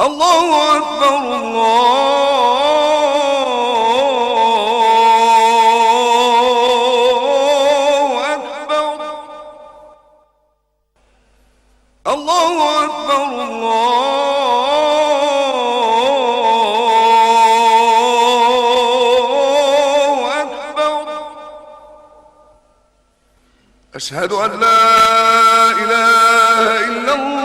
الله أكبر الله أكبر الله أكبر الله أكبر. أشهد أن لا إله إلا الله.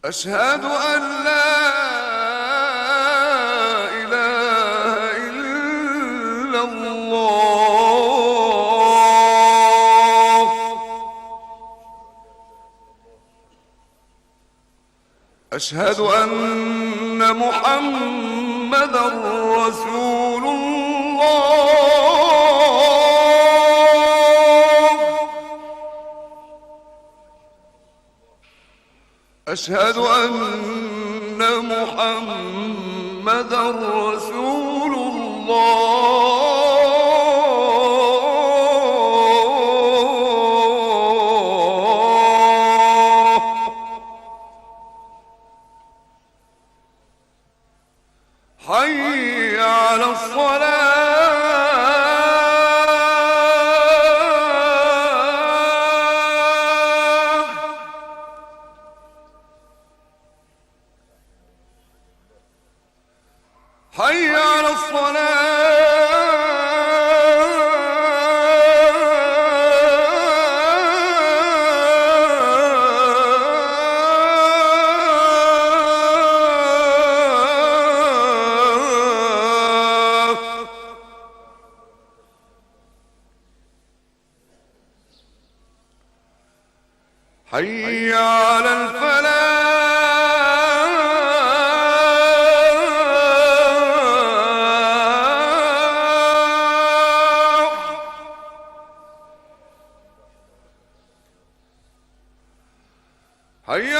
أشهد أن لا إله إلا الله. أشهد أن محمدًا رسول الله. أشهد أن محمدًا رسول الله. حي على الصلاة. حي على الصلاة. حي على الفلاح. حي